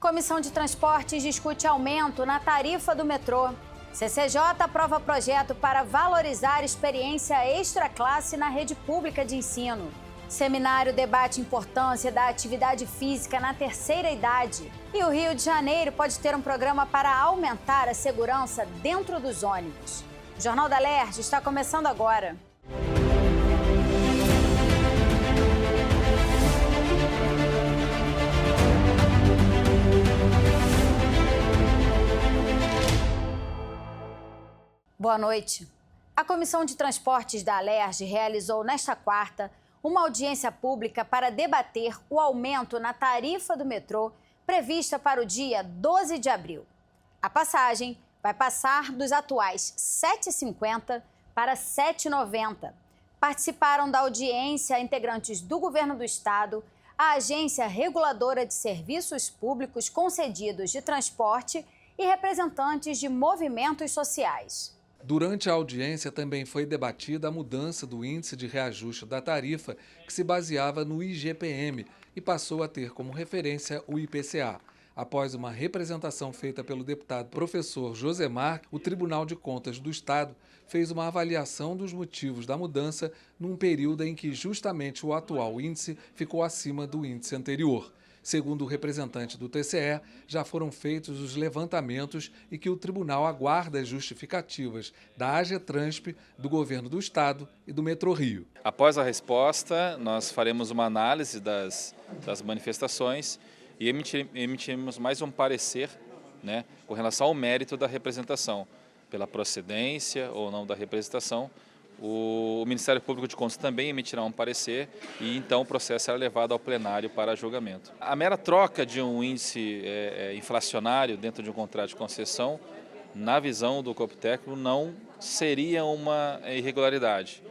Comissão de Transportes discute aumento na tarifa do metrô. CCJ aprova projeto para valorizar experiência extra-classe na rede pública de ensino. Seminário debate importância da atividade física na terceira idade. E o Rio de Janeiro pode ter um programa para aumentar a segurança dentro dos ônibus. O Jornal da LERJ está começando agora. Boa noite. A Comissão de Transportes da LERJ realizou nesta quarta uma audiência pública para debater o aumento na tarifa do metrô prevista para o dia 12 de abril. A passagem vai passar dos atuais R$ 7,50 para R$ 7,90. Participaram da audiência integrantes do Governo do Estado, a Agência Reguladora de Serviços Públicos Concedidos de Transporte e representantes de movimentos sociais. Durante a audiência também foi debatida a mudança do índice de reajuste da tarifa, que se baseava no IGPM e passou a ter como referência o IPCA. Após uma representação feita pelo deputado professor Josemar, o Tribunal de Contas do Estado fez uma avaliação dos motivos da mudança num período em que justamente o atual índice ficou acima do índice anterior. Segundo o representante do TCE, já foram feitos os levantamentos e que o tribunal aguarda as justificativas da AGETRANSP, do Governo do Estado e do Metrô Rio. Após a resposta, nós faremos uma análise das manifestações e emitiremos mais um parecer, com relação ao mérito da representação, pela procedência ou não da representação. O Ministério Público de Contas também emitirá um parecer e então o processo será levado ao plenário para julgamento. A mera troca de um índice inflacionário dentro de um contrato de concessão, na visão do corpo técnico, não seria uma irregularidade.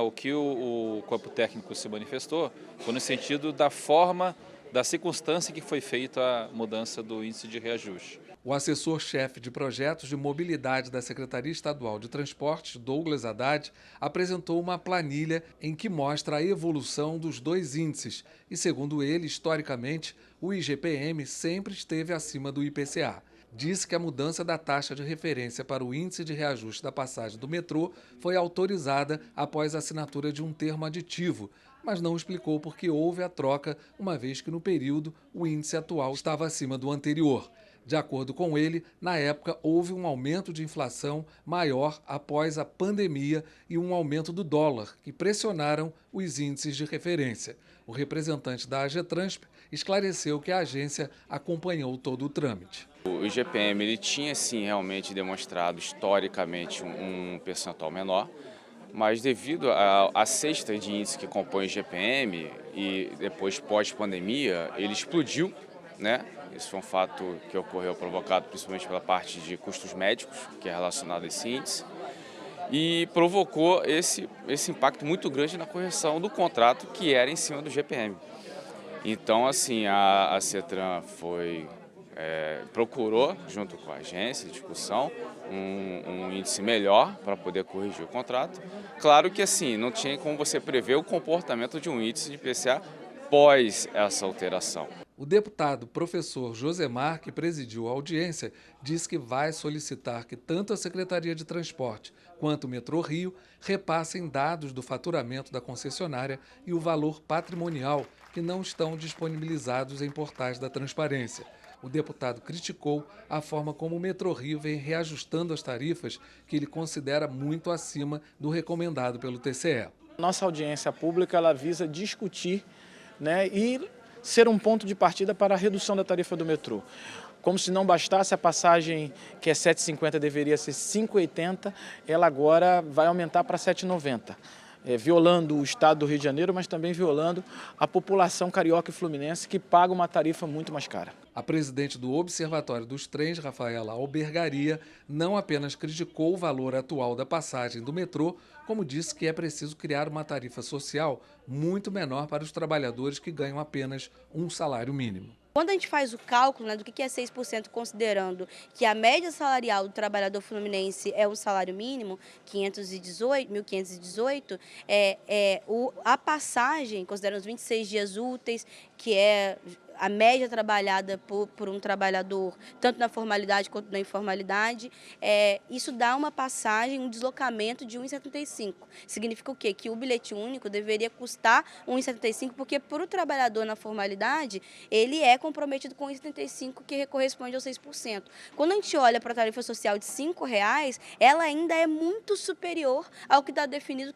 O que o corpo técnico se manifestou foi no sentido da forma, da circunstância que foi feita a mudança do índice de reajuste. O assessor-chefe de projetos de mobilidade da Secretaria Estadual de Transportes, Douglas Haddad, apresentou uma planilha em que mostra a evolução dos dois índices e, segundo ele, historicamente, o IGPM sempre esteve acima do IPCA. Disse que a mudança da taxa de referência para o índice de reajuste da passagem do metrô foi autorizada após a assinatura de um termo aditivo, mas não explicou por que houve a troca, uma vez que no período o índice atual estava acima do anterior. De acordo com ele, na época houve um aumento de inflação maior após a pandemia e um aumento do dólar, que pressionaram os índices de referência. O representante da AGETRANSP esclareceu que a agência acompanhou todo o trâmite. O IGPM ele tinha sim realmente demonstrado historicamente um percentual menor, mas devido à cesta de índice que compõe o IGPM e depois pós-pandemia, ele explodiu, Isso foi um fato que ocorreu provocado principalmente pela parte de custos médicos, que é relacionado a esse índice, e provocou esse impacto muito grande na correção do contrato que era em cima do IGPM. Então, assim, a CETRAN procurou, junto com a agência de discussão, um índice melhor para poder corrigir o contrato. Claro que, assim, não tinha como você prever o comportamento de um índice de IPCA após essa alteração. O deputado professor Josemar, que presidiu a audiência, disse que vai solicitar que tanto a Secretaria de Transporte quanto o Metrô Rio repassem dados do faturamento da concessionária e o valor patrimonial que não estão disponibilizados em portais da transparência. O deputado criticou a forma como o Metrô Rio vem reajustando as tarifas, que ele considera muito acima do recomendado pelo TCE. Nossa audiência pública ela visa discutir e ser um ponto de partida para a redução da tarifa do metrô. Como se não bastasse a passagem que é R$ 7,50 deveria ser R$ 5,80, ela agora vai aumentar para R$ 7,90. Violando o estado do Rio de Janeiro, mas também violando a população carioca e fluminense que paga uma tarifa muito mais cara. A presidente do Observatório dos Trens, Rafaela Albergaria, não apenas criticou o valor atual da passagem do metrô, como disse que é preciso criar uma tarifa social muito menor para os trabalhadores que ganham apenas um salário mínimo. Quando a gente faz o cálculo do que é 6%, considerando que a média salarial do trabalhador fluminense é um salário mínimo, 1.518, a passagem, considerando os 26 dias úteis, que é a média trabalhada por um trabalhador, tanto na formalidade quanto na informalidade, isso dá uma passagem, um deslocamento de R$ 1,75. Significa o quê? Que o bilhete único deveria custar R$ 1,75, porque para o trabalhador na formalidade, ele é comprometido com R$ 1,75, que corresponde aos 6%. Quando a gente olha para a tarifa social de R$ 5,00, ela ainda é muito superior ao que está definido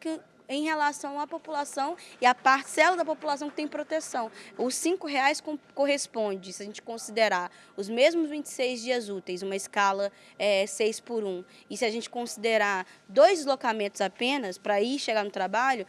em relação à população e à parcela da população que tem proteção. Os R$ 5,00 corresponde, se a gente considerar os mesmos 26 dias úteis, uma escala 6/1, e se a gente considerar 2 deslocamentos apenas para ir chegar no trabalho,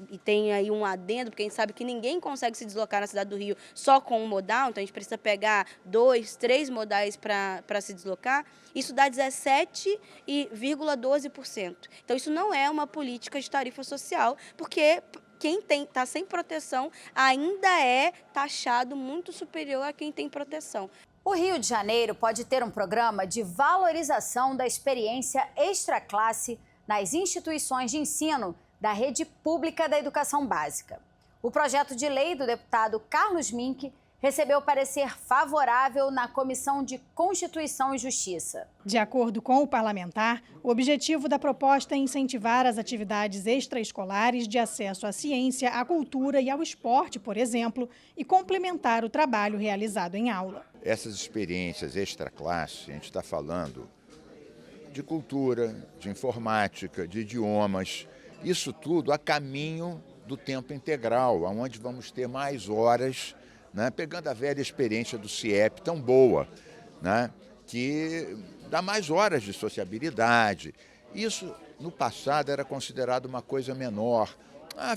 e tem aí um adendo, porque a gente sabe que ninguém consegue se deslocar na cidade do Rio só com um modal, então a gente precisa pegar 2, 3 modais para se deslocar, isso dá 17,12%. Então isso não é uma política de tarifa social, porque quem está sem proteção ainda é taxado muito superior a quem tem proteção. O Rio de Janeiro pode ter um programa de valorização da experiência extraclasse nas instituições de ensino da rede pública da educação básica. O projeto de lei do deputado Carlos Mink recebeu parecer favorável na Comissão de Constituição e Justiça. De acordo com o parlamentar, o objetivo da proposta é incentivar as atividades extraescolares de acesso à ciência, à cultura e ao esporte, por exemplo, e complementar o trabalho realizado em aula. Essas experiências extraclasse, a gente está falando de cultura, de informática, de idiomas, isso tudo a caminho do tempo integral, onde vamos ter mais horas, né, pegando a velha experiência do CIEP, tão boa, né, que dá mais horas de sociabilidade. Isso, no passado, era considerado uma coisa menor.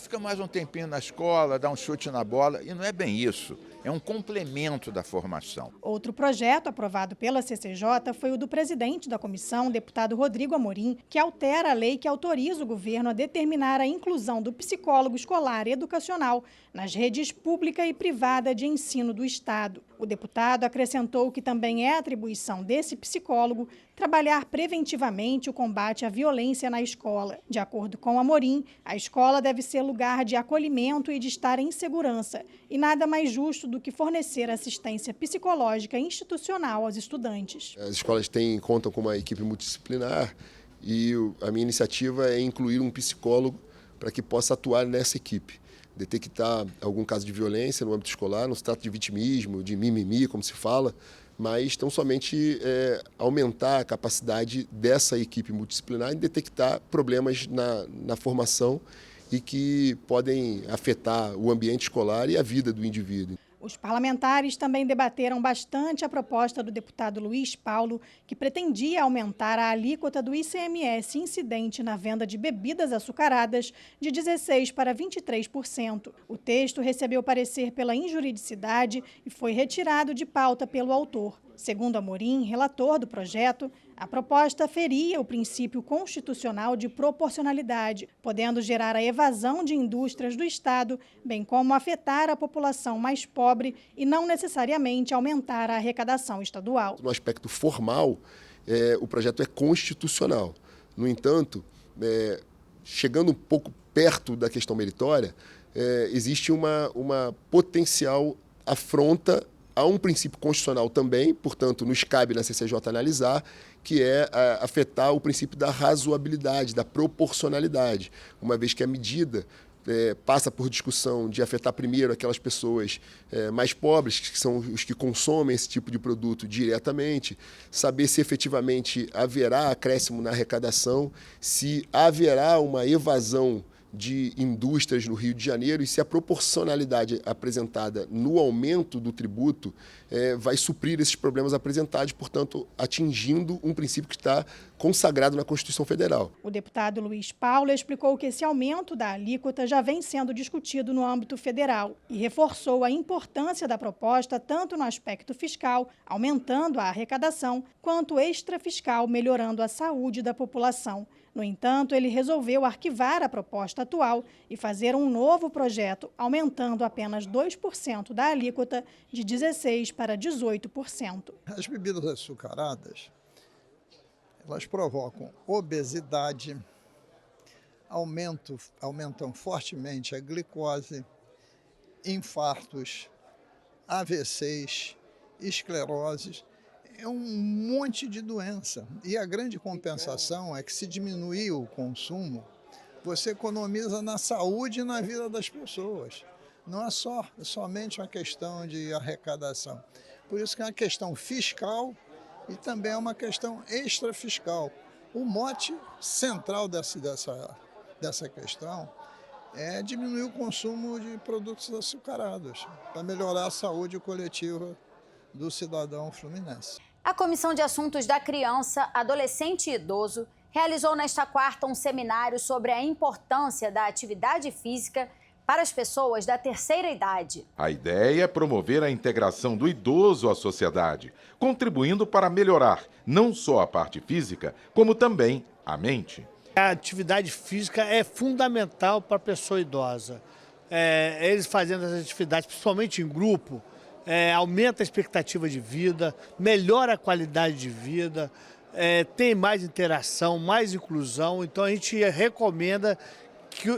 Fica mais um tempinho na escola, dá um chute na bola, e não é bem isso. É um complemento da formação. Outro projeto aprovado pela CCJ foi o do presidente da comissão, deputado Rodrigo Amorim, que altera a lei que autoriza o governo a determinar a inclusão do psicólogo escolar e educacional nas redes pública e privada de ensino do Estado. O deputado acrescentou que também é atribuição desse psicólogo trabalhar preventivamente o combate à violência na escola. De acordo com Amorim, a escola deve ser lugar de acolhimento e de estar em segurança, e nada mais justo do que fornecer assistência psicológica institucional aos estudantes. As escolas contam com uma equipe multidisciplinar e a minha iniciativa é incluir um psicólogo para que possa atuar nessa equipe. Detectar algum caso de violência no âmbito escolar, não se trata de vitimismo, de mimimi, como se fala, mas tão somente aumentar a capacidade dessa equipe multidisciplinar em detectar problemas na formação e que podem afetar o ambiente escolar e a vida do indivíduo. Os parlamentares também debateram bastante a proposta do deputado Luiz Paulo, que pretendia aumentar a alíquota do ICMS incidente na venda de bebidas açucaradas de 16% para 23%. O texto recebeu parecer pela injuridicidade e foi retirado de pauta pelo autor. Segundo Amorim, relator do projeto, a proposta feria o princípio constitucional de proporcionalidade, podendo gerar a evasão de indústrias do Estado, bem como afetar a população mais pobre e não necessariamente aumentar a arrecadação estadual. No aspecto formal, o projeto é constitucional. No entanto, chegando um pouco perto da questão meritória, existe uma potencial afronta a um princípio constitucional também, portanto, nos cabe na CCJ analisar, que é afetar o princípio da razoabilidade, da proporcionalidade, uma vez que a medida passa por discussão de afetar primeiro aquelas pessoas mais pobres, que são os que consomem esse tipo de produto diretamente, saber se efetivamente haverá acréscimo na arrecadação, se haverá uma evasão de indústrias no Rio de Janeiro e se a proporcionalidade apresentada no aumento do tributo vai suprir esses problemas apresentados, portanto, atingindo um princípio que está consagrado na Constituição Federal. O deputado Luiz Paulo explicou que esse aumento da alíquota já vem sendo discutido no âmbito federal e reforçou a importância da proposta tanto no aspecto fiscal, aumentando a arrecadação, quanto extrafiscal, melhorando a saúde da população. No entanto, ele resolveu arquivar a proposta atual e fazer um novo projeto, aumentando apenas 2% da alíquota de 16% para 18%. As bebidas açucaradas, elas provocam obesidade, aumentam fortemente a glicose, infartos, AVCs, escleroses, é um monte de doença. E a grande compensação é que se diminuir o consumo, você economiza na saúde e na vida das pessoas. Não é somente uma questão de arrecadação. Por isso que é uma questão fiscal e também é uma questão extrafiscal. O mote central dessa questão é diminuir o consumo de produtos açucarados, para melhorar a saúde coletiva do cidadão fluminense. A Comissão de Assuntos da Criança, Adolescente e Idoso realizou nesta quarta um seminário sobre a importância da atividade física para as pessoas da terceira idade. A ideia é promover a integração do idoso à sociedade, contribuindo para melhorar não só a parte física, como também a mente. A atividade física é fundamental para a pessoa idosa. Eles fazendo as atividades, principalmente em grupo, aumenta a expectativa de vida, melhora a qualidade de vida, tem mais interação, mais inclusão. Então a gente recomenda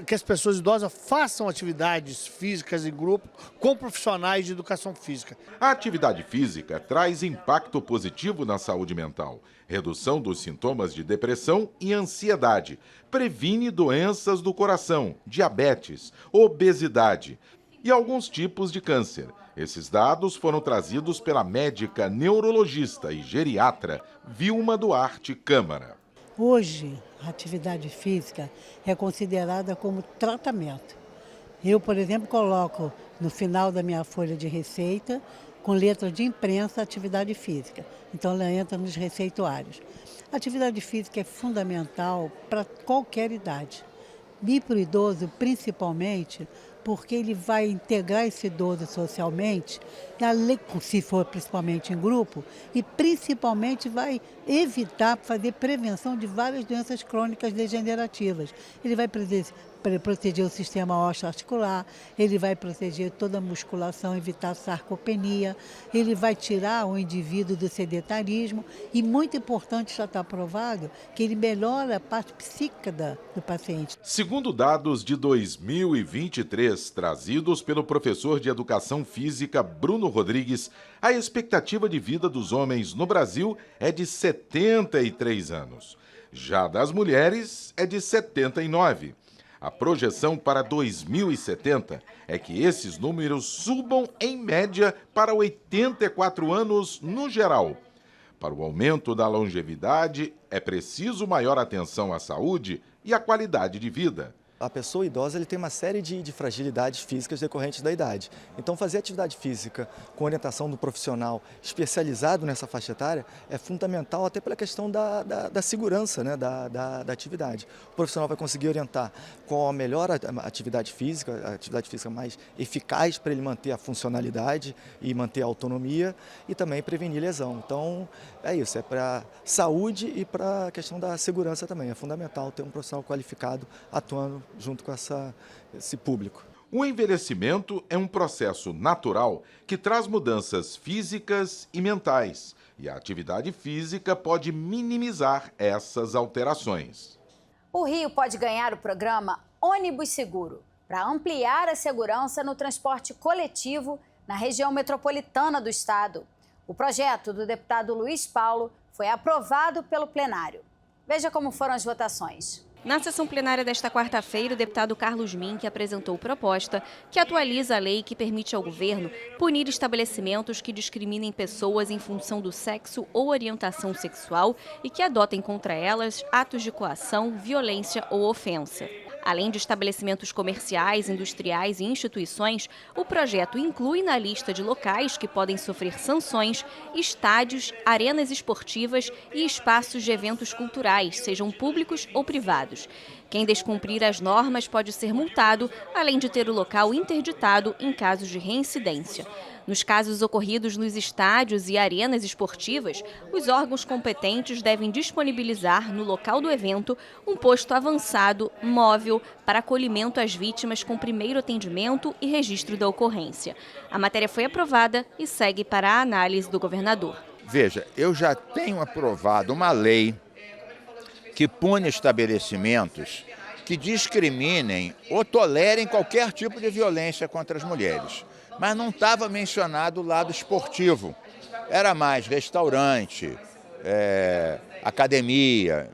que as pessoas idosas façam atividades físicas em grupo com profissionais de educação física. A atividade física traz impacto positivo na saúde mental, redução dos sintomas de depressão e ansiedade, previne doenças do coração, diabetes, obesidade e alguns tipos de câncer. Esses dados foram trazidos pela médica neurologista e geriatra Vilma Duarte Câmara. Hoje, a atividade física é considerada como tratamento. Eu, por exemplo, coloco no final da minha folha de receita, com letra de imprensa, atividade física. Então, ela entra nos receituários. A atividade física é fundamental para qualquer idade. E para o idoso, principalmente, porque ele vai integrar esse idoso socialmente, se for principalmente em grupo, e principalmente vai evitar fazer prevenção de várias doenças crônicas degenerativas. Ele vai proteger o sistema ósseo-articular, ele vai proteger toda a musculação, evitar sarcopenia, ele vai tirar o indivíduo do sedentarismo e, muito importante, já está provado, que ele melhora a parte psíquica do paciente. Segundo dados de 2023, trazidos pelo professor de Educação Física Bruno Rodrigues, a expectativa de vida dos homens no Brasil é de 73 anos. Já das mulheres é de 79. A projeção para 2070 é que esses números subam em média para 84 anos no geral. Para o aumento da longevidade, é preciso maior atenção à saúde e à qualidade de vida. A pessoa idosa tem uma série de fragilidades físicas decorrentes da idade. Então, fazer atividade física com orientação do profissional especializado nessa faixa etária é fundamental até pela questão da segurança, né, da atividade. O profissional vai conseguir orientar qual a melhor atividade física mais eficaz para ele manter a funcionalidade e manter a autonomia e também prevenir lesão. Então, é isso, é para saúde e para a questão da segurança também. É fundamental ter um profissional qualificado atuando junto com esse público. O envelhecimento é um processo natural que traz mudanças físicas e mentais, e a atividade física pode minimizar essas alterações. O Rio pode ganhar o programa Ônibus Seguro para ampliar a segurança no transporte coletivo na região metropolitana do estado. O projeto do deputado Luiz Paulo foi aprovado pelo plenário. Veja como foram as votações. Na sessão plenária desta quarta-feira, o deputado Carlos Mink apresentou proposta que atualiza a lei que permite ao governo punir estabelecimentos que discriminem pessoas em função do sexo ou orientação sexual e que adotem contra elas atos de coação, violência ou ofensa. Além de estabelecimentos comerciais, industriais e instituições, o projeto inclui na lista de locais que podem sofrer sanções estádios, arenas esportivas e espaços de eventos culturais, sejam públicos ou privados. Quem descumprir as normas pode ser multado, além de ter o local interditado em casos de reincidência. Nos casos ocorridos nos estádios e arenas esportivas, os órgãos competentes devem disponibilizar no local do evento um posto avançado, móvel, para acolhimento às vítimas com primeiro atendimento e registro da ocorrência. A matéria foi aprovada e segue para a análise do governador. Veja, eu já tenho aprovado uma lei que pune estabelecimentos que discriminem ou tolerem qualquer tipo de violência contra as mulheres. mas não estava mencionado o lado esportivo. Era mais restaurante, academia.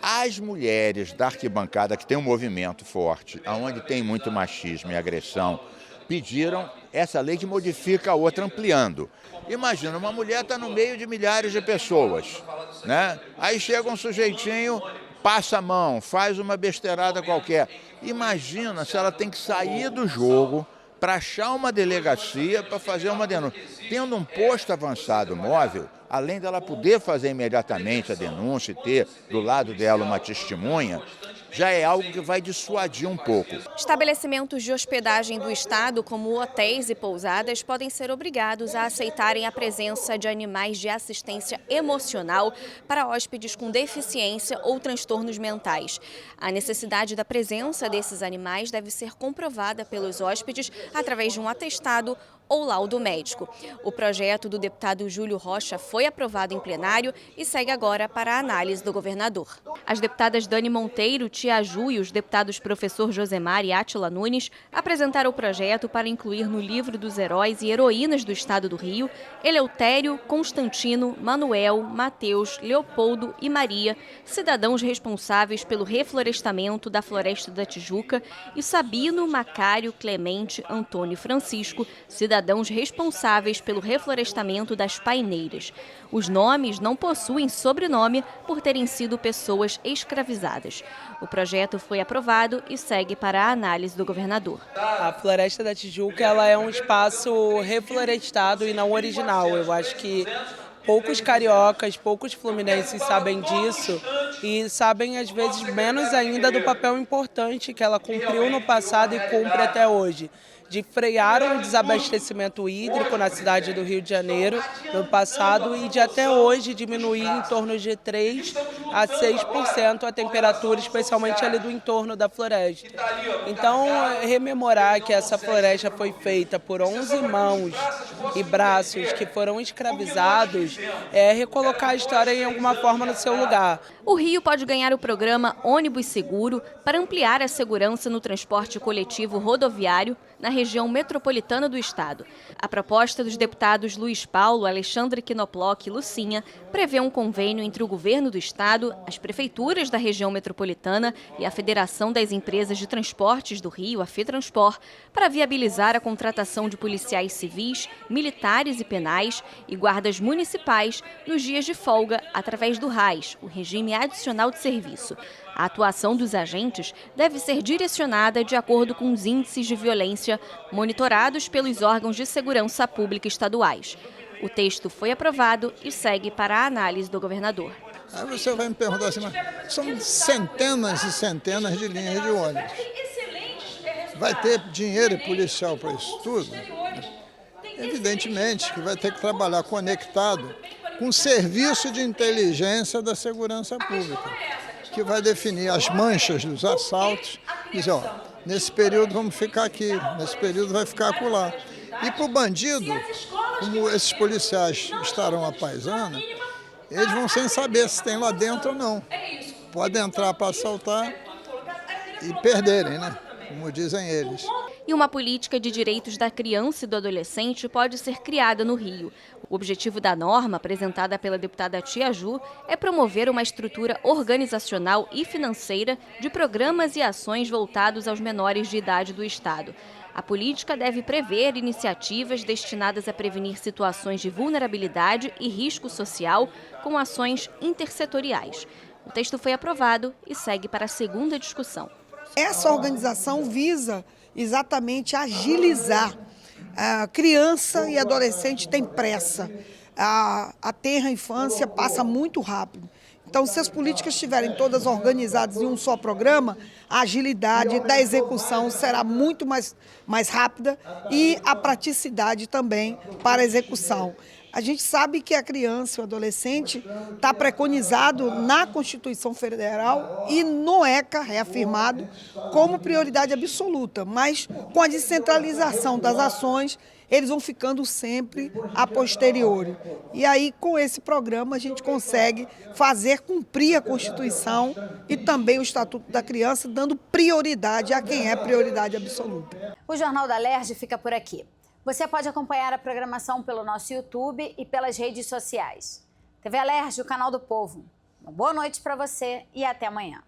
As mulheres da arquibancada, que tem um movimento forte, onde tem muito machismo e agressão, pediram essa lei que modifica a outra, ampliando. Imagina, uma mulher está no meio de milhares de pessoas, né? Aí chega um sujeitinho, passa a mão, faz uma besteirada qualquer. Imagina se ela tem que sair do jogo para achar uma delegacia para fazer uma denúncia. Tendo um posto avançado móvel, além dela poder fazer imediatamente a denúncia e ter do lado dela uma testemunha, já é algo que vai dissuadir um pouco. Estabelecimentos de hospedagem do Estado, como hotéis e pousadas, podem ser obrigados a aceitarem a presença de animais de assistência emocional para hóspedes com deficiência ou transtornos mentais. A necessidade da presença desses animais deve ser comprovada pelos hóspedes através de um atestado ou laudo médico. O projeto do deputado Júlio Rocha foi aprovado em plenário e segue agora para a análise do governador. As deputadas Dani Monteiro, Tia Ju e os deputados professor Josemar e Átila Nunes apresentaram o projeto para incluir no livro dos heróis e heroínas do Estado do Rio, Eleutério, Constantino, Manuel, Mateus, Leopoldo e Maria, cidadãos responsáveis pelo reflorestamento da Floresta da Tijuca, e Sabino, Macário, Clemente, Antônio e Francisco, cidadãos responsáveis pelo reflorestamento das paineiras. Os nomes não possuem sobrenome por terem sido pessoas escravizadas. O projeto foi aprovado e segue para a análise do governador. A Floresta da Tijuca ela é um espaço reflorestado e não original. Eu acho que poucos cariocas, poucos fluminenses sabem disso e sabem, às vezes, menos ainda do papel importante que ela cumpriu no passado e cumpre até hoje, de frear o desabastecimento hídrico na cidade do Rio de Janeiro no passado e de até hoje diminuir em torno de 3% a 6% a temperatura, especialmente ali do entorno da floresta. Então, rememorar que essa floresta foi feita por 11 mãos e braços que foram escravizados é recolocar a história em alguma forma no seu lugar. O Rio pode ganhar o programa Ônibus Seguro para ampliar a segurança no transporte coletivo rodoviário na região metropolitana do estado. A proposta dos deputados Luiz Paulo, Alexandre Knoploch e Lucinha prevê um convênio entre o governo do estado, as prefeituras da região metropolitana e a Federação das Empresas de Transportes do Rio, a FETranspor, para viabilizar a contratação de policiais civis, militares e penais e guardas municipais nos dias de folga através do RAS, o Regime Adicional de Serviço. A atuação dos agentes deve ser direcionada de acordo com os índices de violência monitorados pelos órgãos de segurança pública estaduais. O texto foi aprovado e segue para a análise do governador. Aí você vai me perguntar assim, mas são centenas e centenas de linhas de ônibus. Vai ter dinheiro policial para isso tudo? Evidentemente que vai ter que trabalhar conectado com o serviço de inteligência da segurança pública, que vai definir as manchas dos assaltos, dizer, ó, nesse período vamos ficar aqui, nesse período vai ficar acolá. E para o bandido, como esses policiais estarão à paisana, eles vão sem saber se tem lá dentro ou não. Podem entrar para assaltar e perderem, né? Como dizem eles. E uma política de direitos da criança e do adolescente pode ser criada no Rio. O objetivo da norma, apresentada pela deputada Tia Ju, é promover uma estrutura organizacional e financeira de programas e ações voltados aos menores de idade do Estado. A política deve prever iniciativas destinadas a prevenir situações de vulnerabilidade e risco social com ações intersetoriais. O texto foi aprovado e segue para a segunda discussão. Essa organização visa exatamente agilizar. A criança e adolescente tem pressa. A tenra infância passa muito rápido. Então, se as políticas estiverem todas organizadas em um só programa, a agilidade da execução será muito mais rápida e a praticidade também para a execução. A gente sabe que a criança e o adolescente está preconizado na Constituição Federal e no ECA, reafirmado, como prioridade absoluta, mas com a descentralização das ações, eles vão ficando sempre a posteriori. E aí, com esse programa, a gente consegue fazer cumprir a Constituição e também o Estatuto da Criança, dando prioridade a quem é prioridade absoluta. O Jornal da Alerj fica por aqui. Você pode acompanhar a programação pelo nosso YouTube e pelas redes sociais. TV Alerj, o canal do povo. Uma boa noite para você e até amanhã.